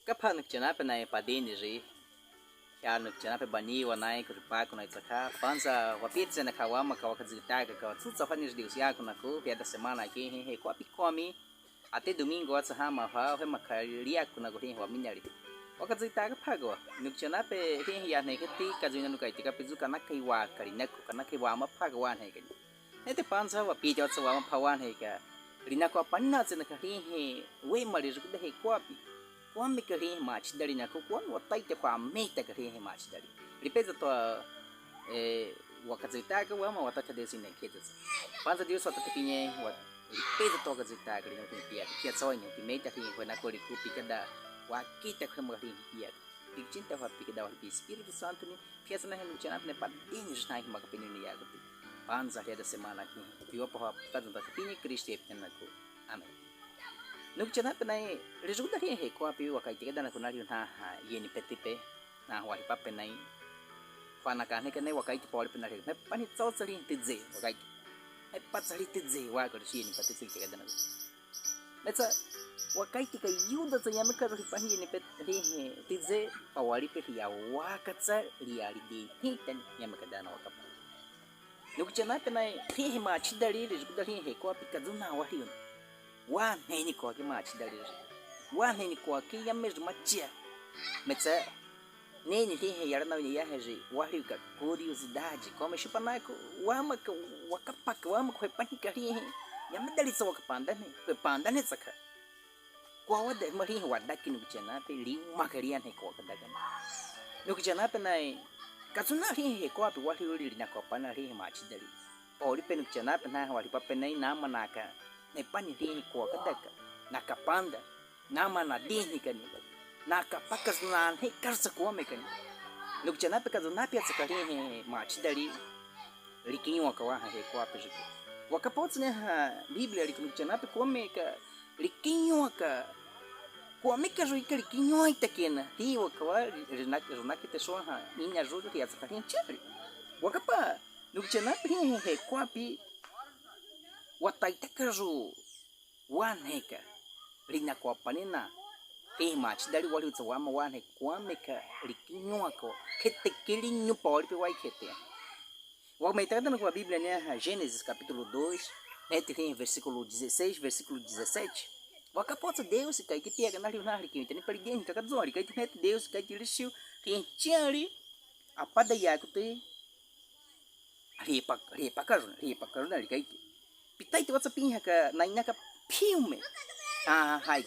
Kapag nagtiyanape na ipadini rin, kaya nagtiyanape Baniwa na kuripako na itsaka, pansa wapitse na kawama kawakazitaga kawa tutsafani Deus yako na ku, piada semana aqui, komi, até domingo at sahama ha, makaria kuna kuhin wa minyari. Wakazitaga pagwa, nagtiyanape hiya na ikiti, kazuina nukaitika pizuka na kaiwa karinaku, kana kaiwa mapagawan hegani. Nete pansa wapitse at sawama pawan hega, rinako apanat na kahihi, we marijuda he kwapi. Kwame karihe match dari na ko kwame watai te kwa meta karihe match dari ripeta to wakazita ka wama wataka desi ne kids panza Deus wataka pinye wat ripeta to wakazita ka no pia kia sonya pi meta ki ko na ko ri kupi kada wakita ko mo ri pia dicinta wa pi kada wa pi Espírito Santo ni pia sana henu chana ne pa deni jna hi makapini ni yago panza da semana ki piwa pa kada ta pinye Cristo e na ko amen. Nukchana penai resulta ri he ko api wakai tiga dana kunari na yeni petipe na wahi pape nai fana kane kane wakai ti poli penari me pani tsotsari tidze wakai me patsari tidze wa ko yeni petipe tiga dana metsa wakai ti ka yuda sa yame ka ri pani yeni petipe he tidze pawari pe ya wakatsa riari di hitan yame ka dana wakapa nukchana penai he ma chidari resulta ri he ko api kazuna wahi wan heni ko ke mach dari wan heni ko ke ya mesmo matia metsa neni he yara na ya heji wari ka curiosidade como chupana ko wama ka wakapak wama ko panika ri ya medali so wakapanda ne ko panda ne saka ko wada mari wada kinu chana pe li makaria ne ko kada kan no chana pe nai katsuna ri he ko api wari ri na ko pana ri mach dari ori pe no chana pe na wari pa pe nai na manaka ne pani ri ko kadaka nakapanda nama na dini kani nakapakas na he karsa ko me kani lukchana pe kazo na pia tsakari he mach dari rikinyo wakawa he ko apeje wakapots ne ha biblia lukchana pe ko me ka rikinyo ka ko me ka ri rikinyo itakena hi wakawa rina kite so ha ninya jojo ya tsakari chari wakapa lukchana pe he ko api watai takaru waneka rina kwa panina he match dari wali tsawama wane kwame ka rikinyo ko kete kilinho poli pe wai kete wa meitando com a Bíblia né Gênesis capítulo 2 né tem versículo 16 versículo 17 wa kapota Deus kai que pega na riuna rikinho tem para ninguém ka zori kai tem Deus kai que lixo tem tiari apada yaku te ripa karu na rikai pitai te whatsapp ka na inaka filme hai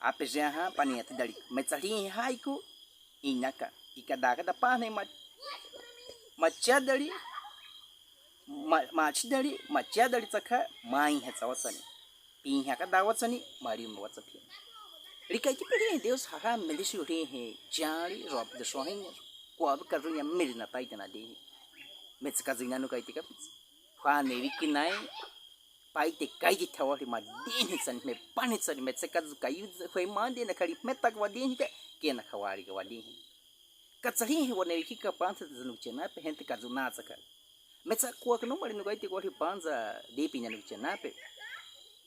apesar ha paniata dari metsari haiku inaka ikadaka da pane machadari machadari tsaka mai ha tsawatsani pinha ka da watsani mari mo whatsapp rikai ki pere Deus ha melisho he jari rob de sohin ko ab karunya mirna taitana de metskazina no kai tika fa nevi kinai pai te kai de tawari ma dini san me panitsan me tsakazu kayu foi mande na kali metak wadini ke na kawari ga wadini katsari wa nevi kika panza zanu chena pe hente kazuna tsaka metsa ko no mari no kai te ko panza de pinya no chena pe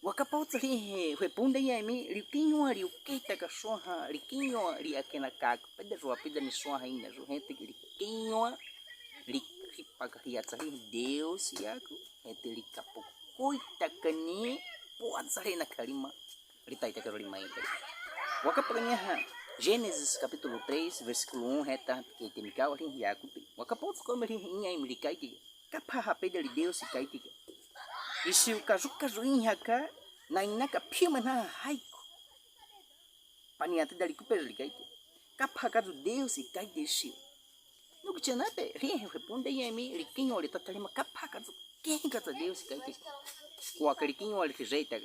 wakapau tsari foi punda yami rikinho ari o que ta ka soha rikinho ri akena ka pede ro pede ni soha ina ro hente rikinho ripagaria tsari Deus yako hente rikapo kuita kani puat sari na kalima ritai ta kalima ita wakapaganya ha Gênesis capítulo 3 versículo 1 reta que tem kau ri yaku wakapot ko meri inha imrikai ti kapa hape de Deus kai ti isi kazu inha ka na inaka pima na haiku paniata dari ku perli kai ti kapa kazu Deus kai ti isi no que tinha pe ri responde yemi rikinho oli tatalima kapa kazu quem kazu Deus kai ti o riquinho oli rejeita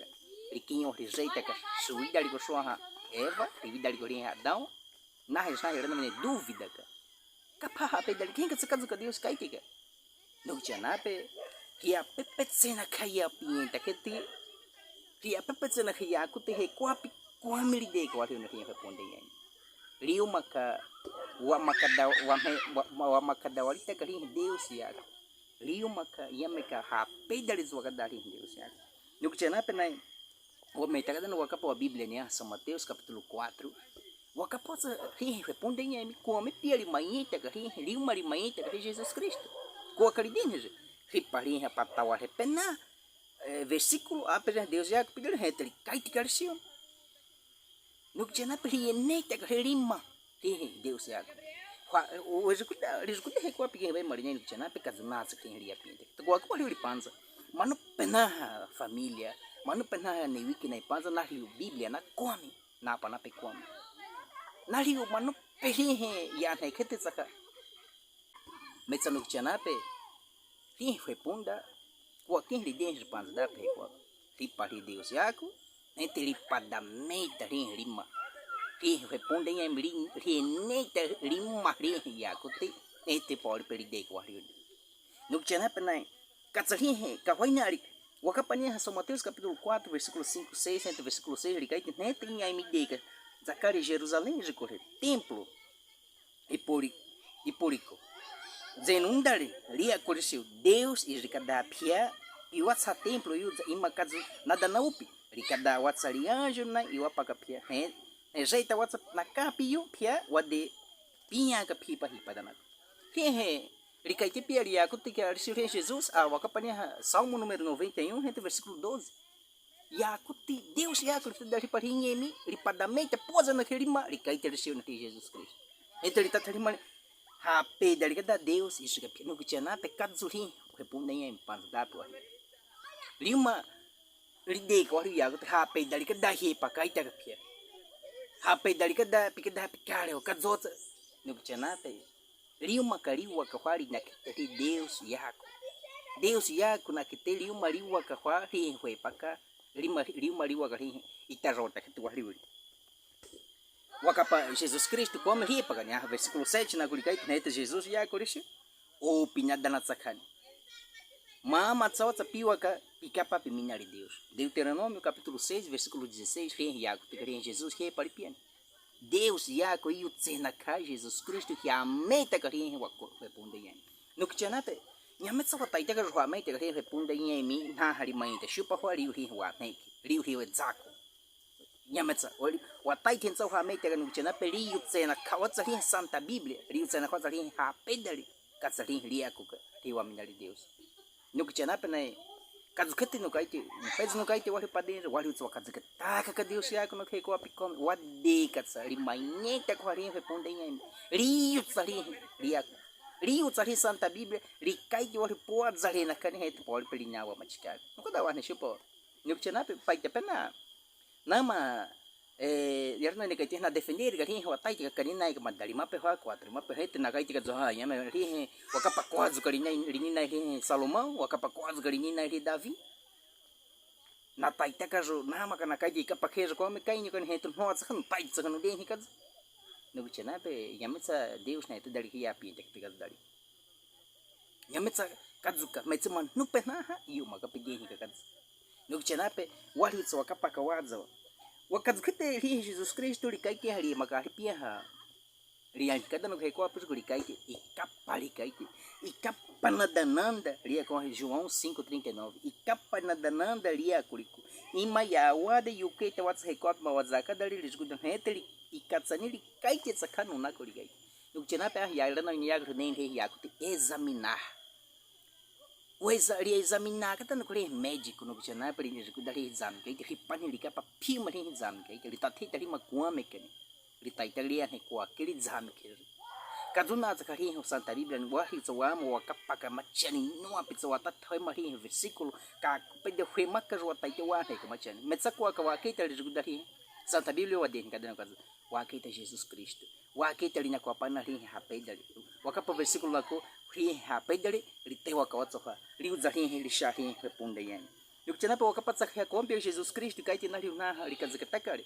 ka sui dari ko soha Eva e dari ko ri Adão na resa era na dúvida ka kapa hape dari quem kazu kazu Deus kai ti ka no que tinha pe que a pepetsena kaya pinta que ti que a pepetsena kaya ku te he kwapi kwa mili de ko ri no que responde yemi riu maka wa makada walita kali Deus ya riu maka yameka hape dari zwa dari Deus ya no que tinha pe na o metade no capa a Bíblia né São Mateus capítulo 4 wakaposa ri responde em come pia limaita que ri lima limaita que Jesus Cristo com acredite ri parinha patawa repena versículo apenas Deus já pediu retri cai te calcio no que na peri neita que lima ri Deus já o escuta recua pequeno bem marinha no que na pecado nasa que ri apinte tu gua que pariu panza mano pena família mano pena nem wiki nem panza na rio Bíblia na come na pa na pe come na rio mano peri ya nei que te saca metsa no que na pe ri repunda com quem lhe dentro de panza da pe com ri pari Deus jaco entre li padamenta ri rima ri responde em ri neita rima ri jaco te entre pode perder com rio no que na pe nai Katsahi, Kawainari, Wakapania, São Mateus capítulo 4, versículo 5, 6, entre versículo 6, ele cai em Aimidega, Zacari, Jerusalém, de correr, templo, e púrico. Zenundari, Lia Coriciu, Deus e Ricadapia, e o Watsa templo, e o Imakazu, nada na upi, Ricada Watsari anjo, e o Apacapia, rejeita Watsa na capio, pia, wade, pinha capipa, ripadana. Ricaite piaria que te receber Jesus a wakapania Salmo número 91 entre versículo 12 yakuti Deus yakuti dari parinha mi ripadamente posa naquele mar ricaite recebeu naquele Jesus Cristo então ele tá terima hape dari cada Deus isso que no que tinha na pecado zurim repondem em pandapo lima ride ko ri yakuti hape dari cada he pakaita kapia hape dari cada pikada pikare o kadzota no que tinha na Liuma kariwa kawari na kete Deus yako na kete liuma liwa kawari hwe paka liuma liwa kari itarota que tu arriba wakapa Jesus Cristo come ri paka nya versículo 7 na gulikai neta Jesus yako rishi o pinada na sakani mama tsawata piwaka pikapa piminari Deus Deuteronômio capítulo 6 versículo 16 ri yako te Jesus ri paripian Deus yako e o tsenaka Jesus Cristo que a meta que ele responde em no que tinha nada minha meta só tá itaga a meta que ele responde em mim na harimenta chupa fora o rio a neki rio exaco minha meta olha o tai tem só a meta que no que tinha nada rio tsenaka o tsari Santa Bíblia rio tsenaka o tsari a pedali katsari riaco rio a minha de Deus no que tinha nada né Kazukete no kaite, pez no kaite wali padre, wali utwa kazukete. Taka ka Deus yako no keko apicom, wade katsa rimanheta com arinha responde em rio tsari riaco. Rio tsari Santa Bíblia, ricaite wali pode zare na caneta pode pelinhawa machicado. Não quando a chupo. No que tinha pai te pena. Nama yarna ne kaite na defender garin wa tai ka kanina ka madali mape ha 4 mape hete na kaite ka zoha yama ri wakapa kwazu karina rinina ri Salomão wakapa kwazu karina ri Davi na tai ta ka zo nama kana kaite ka pakhejo ko me kaini kan hete no sa kan tai sa kan den ka no bichana pe yamitsa Deus na ite dali ya pi tek ka dali yamitsa kazuka metsa man no pe na ha yu maka pe den ka no bichana pe wali tsa wakapa ka wazo wakazukete ri Jesus Cristo rikai ke hari makari piha rian kada no reko apus rikai ke ikapanadananda ria com João 5:39 ikapanadananda ria kuriku imayawa de yuketa wats rekop ma wazaka dali lisgudan heteli ikatsani rikai ke sakanu na kurikai ukchena pa ya lana nyaga nem re yakuti examinar o examinar kata no kore médico no bichana para ele dari exame que ele pani liga para pima de exame que ele tá tenta ali macuame que ele tá italiano né com aquele exame que kaduna zakari no Santa Bíblia no wahi tsawamo wakapaka machani no apitsa wata thoi mari versículo ka pede foi maka jo tá itewa né que machani metsa kwa ka wakita ele dari Santa Bíblia wa den kadana kaza wakita Jesus Cristo wakita ali na kwa pana ri rapeda wakapa versículo lako ri rapeda ri te wakawatsofa ri uzahin ri shahin responde yan yukchana pa wakapatsa kha kombe Jesus Cristo kaite na ri na ri kazakatakare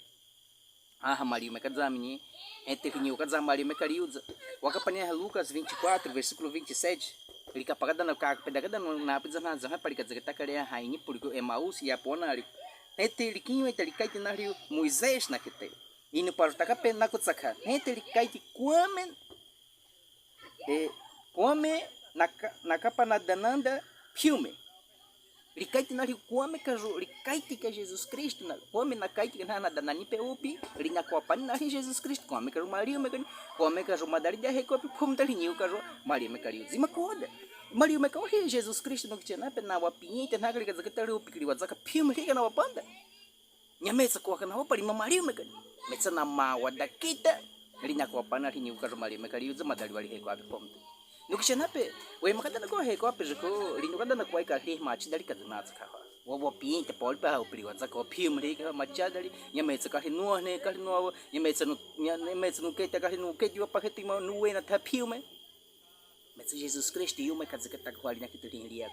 mari mekazamini entre rinho kazamari mekariuza wakapania Lucas 24 versículo 27 ri kapagada na ka pedagada na pizza na zan pa ri kazakatakare haini porque Emaús e apona ri entre riquinho entre kaite na ri Moisés na kete ino para taka pena kutsaka entre kaite come na capa na dananda filme Rikaiti na kuame kajo rikaiti ka Jesus Cristo na kuame na kaiti na danani pe upi rina ko pan na Jesus Cristo kuame kajo Maria me kan kuame kajo madari dia he ko pum dali niu kajo Maria me kariu zima koda Maria me ka Jesus Cristo no que na pe na wa pinita na kali ka zakata upi kali wa zaka pium ri na wa panda nyamesa ko kana opa lima Maria me kan metsa na ma wa dakita rina ko pan na niu kajo Maria me kariu zima dali wali he ko api pum Nukushenape, we makadana ko he ko apejiko, lino kadana ko ka he match dali kadana tsaka. Wo pinta pol pa ho priwa tsaka pium ri ka match dali, nyametsa ka he no ne ka no, nyametsa no ke ta ka no ke diwa pa he tima no we na ta piume. Metsa Jesus Cristo yume ka tsaka ta ko ali na kituli lia.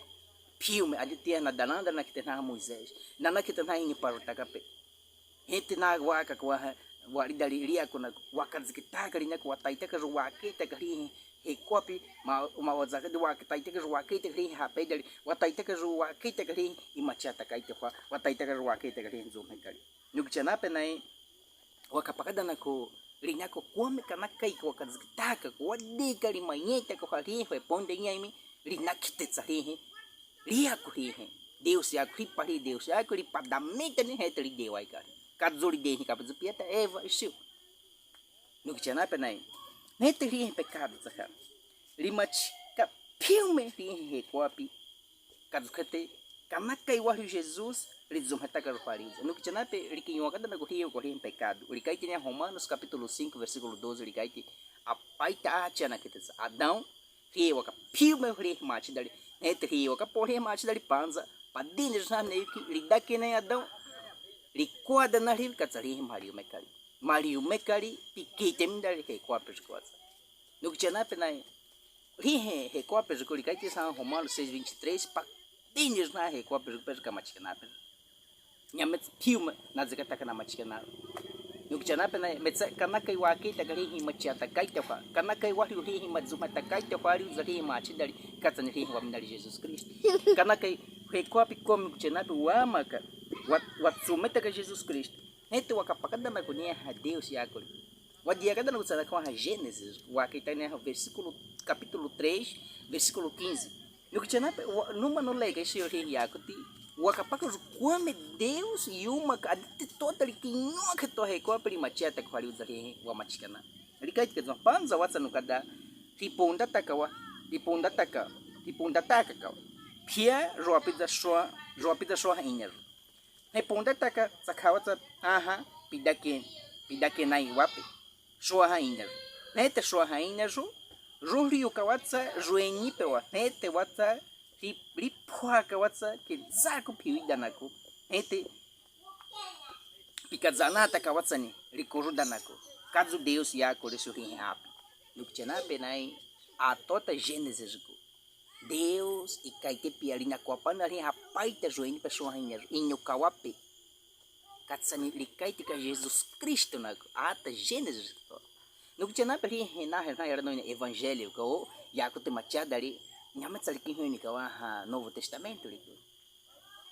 Piume aditia na dananda na kitana Moisés. Na na kitana ni parota ka pe. Hete na wa ka ko wa dali lia ko na wa ka tsaka ka ri na ko ta ita ka wa ke ta ka ri he kopi ma wazaka de wakaita ka wakaita ri hape dali wataita ka wakaita ka ri imachata kaita kwa wataita ka wakaita ka ri nzo mekali nukchana pe nai wakapakada na ko rinya ko kuame kana kai ko kazitaka ko wadi kali manyeta ko ri he ponde nyami rina kitetsa ri ria ko ri Deus ya kri pari Deus ya kri padamita ni he tri dewai kali kadzuri de ka pieta Eva ishu nukchana pe nai Nete ri pecado tsaka. Limach ka piume ri koapi. Kadzukate kanaka iwaru Jesus rizumata ka rupariza. No que nape rikinho cada na corria corria pecado. Ricaite em Romanos capítulo 5 versículo 12 ricaite a paita acha na kitesa. Adão ri waka piume ri mach dali. Nete ri waka porri mach dali panza. Padinhos na neiki ridake nem Adão. Ricoada na ri katsari Mario Mecari. Mario Mecari piquete mindari he quapes quase. No que na pena ri he quapes que ricaite São Romanos 6:23 patinhos na he quapes que machina pena. Nyamet piuma na zakata kana machina. No que na pena metsa kana kai waki ta gari hi machata kaita fa. Kana kai wari ri mazuma ta kaita fa ri zari machidari katani ri wa mindari Jesus Cristo. Kana kai he quapi como que na wa maka wat sumeta ka Jesus Cristo. Nete wakapakada na kunia a Deus yako. Wadia kada na kusala kwa Gênesis, wakita ne versículo capítulo 3, versículo 15. No que tinha numa no lega esse ori yako ti wakapaka kuame Deus e uma adite toda que nunca to reko prima chata kwa ri uzari wa machikana. Rikai ke panza watsa no kada tiponda takawa, tiponda taka ka. Pia roapida soa inyer. Reponda taka sakawata aha pidake nai wapi soa hainer nete soa hainer ru rio kawatsa rueni pewa nete watsa ripoa kawatsa ke zako piuida nako nete pikazanata kawatsa ni rikoruda nako kazu Deus yako resuri hapi lukchana penai a tota Gênesis ko Deus e kaite piarina ko pana ri hapaita joini pessoa hainer inyo kawape katsani likaite ka Jesus Cristo na ata Gênesis no que na peri na era no evangelho ko ya ko te machada ri nyametsa likinho ka wa Novo Testamento ri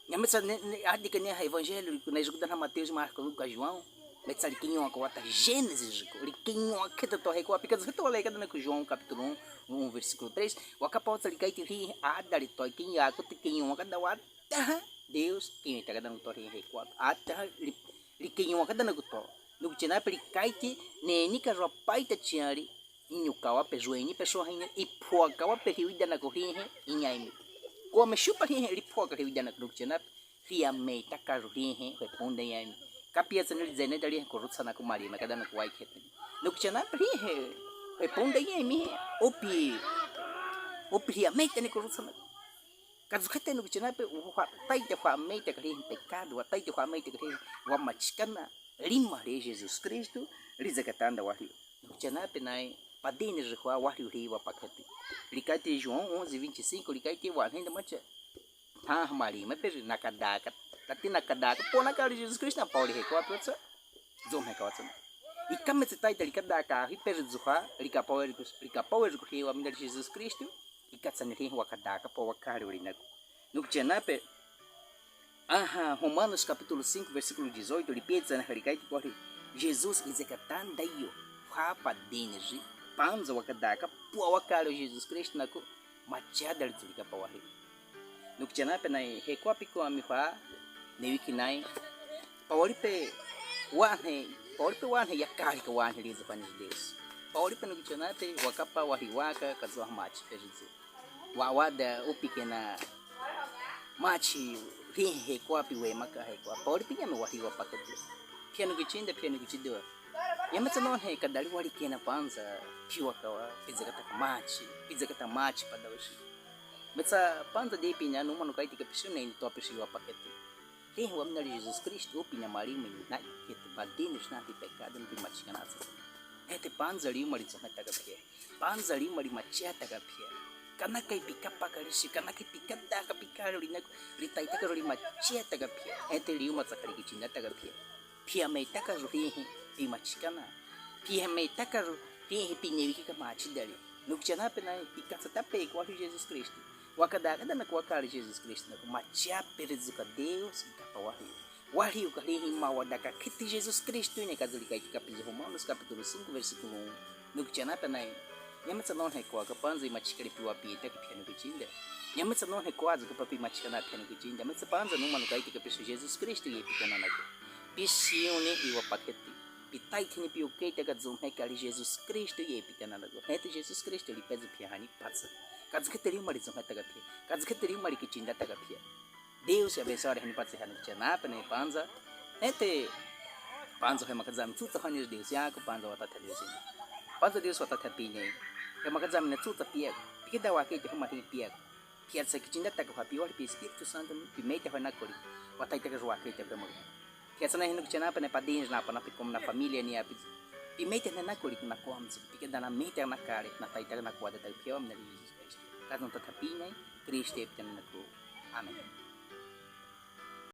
nyametsa adi ka ne evangelho na escuta na Mateus, Marcos, Lucas, João metsa likinho ko ata Gênesis ko likinho que to re ko apika to le kada na João capítulo 1 versículo 3 wakapauta likaite ri adari to kinho ko te kinho kada wa Deus quem está cada torre recuado até liquinho cada naguto no que na perikaite neni ka ropaita tiari inyukawa pejoeni pessoa hinha e poakawa periuda na corrinha inhaime como chupa hinha ele poaka periuda na corrinha ria meita carrinha responde inhaime capiaça no dizendo dali corrupção na comaria mas cada na kuai kete no que na perrinha responde inhaime opi ria meita na corrupção Caso que tenha no que nape o taite com a meita que tem pecado, o taite com a meita que tem o machicana, lima de Jesus Cristo, liza catanda o rio. No que nape nai padines de o rio rio a paquete. Licate João 11:25, licate o ainda macha. Ah, Maria, mas pede na cadaka, tati na cadaka, pô na cara de Jesus Cristo na Paulo reco a pessoa. Zom reco a E como se taite licadaka, ripere zuha, licapau o rio a mina de Jesus Cristo. Ikatsaniri wakadaka po wakari urinaku. No que nape Romanos capítulo 5 versículo 18 repete na harikaiti corre Jesus izekatanda iyo papa denerji panza wakadaka po wakari Jesus Cristo nako machada litsika pa wahi. no que na penai recuapi com a mi pa newikinai Paulipe wane yakari ka wane liza panis Deus. Paulipe no kichonate wakapa wahiwaka kazwa machi pejizu. Wawada upike na machi rihe kwapi we maka he kwa. Paulipe nyame wahiwa pakete. Pia no kichindo. Yametsa non he kadali wali kena panza piwa kawa pizza kata machi padawishi. Metsa panza de pinya no mano kai tika pisu nem to pisu wa pakete. Tem o homem de Jesus Cristo, opina marinho, na que te badinhos na de pecado, não tem mais ganância. É te panza ali uma lição meta capia, panza ali uma macheta capia. Kana kai pica pacarici, kana kai pica da capicar ali na ritaita que ali macheta capia. É te ali uma sacari que tinha ta capia. Pia meita cajuhi e machicana. Pia meita cajuhi pinheiro que camachi dali. No que na pena pica sa tape com Jesus Cristo. Wakadaga na kuwakali Jesus Cristo na kumachia perezuka Deus ikapawahi. Wahi ukalihi mawadaka kiti Jesus Cristo ini kazalika ikikapizi Romanos capítulo 5 versículo 1. Nukichanapa na yametsa non hekwa kapanza imachikali piwa pita kipiano kichinda. Yametsa non hekwa kapapi machikana piano kichinda. Yametsa panza numa nukaiti kapisu Jesus Cristo yepikana nako. Pisione iwa paketi. Pitai tini piu keita kazum hekali Jesus Cristo yepikana nako. Hete Jesus Cristo lipezu piahani patsa. Kaziketeria uma lição tagapia. Kaziketeria uma liquitinda tagapia. Deus abençoe a gente pode ser no tchanapa nem panza. Ente panza é uma casam tudo hanhos Deus já com panza o tata Deus. Panza Deus o tata pinha. É uma casam na tudo pia. Porque dá o aqui que uma tem pia. Pia se quitinda tagapia o Espírito Santo pimenta vai na cori. O tata que joa aqui te para morrer. Que essa não é no tchanapa nem padinhos na pana como na família nem a pimenta na cori na comes. Porque dá na mente na cara na tata na quadra da pia o menino. Kadang tetapi Kristi epten naku. Amin.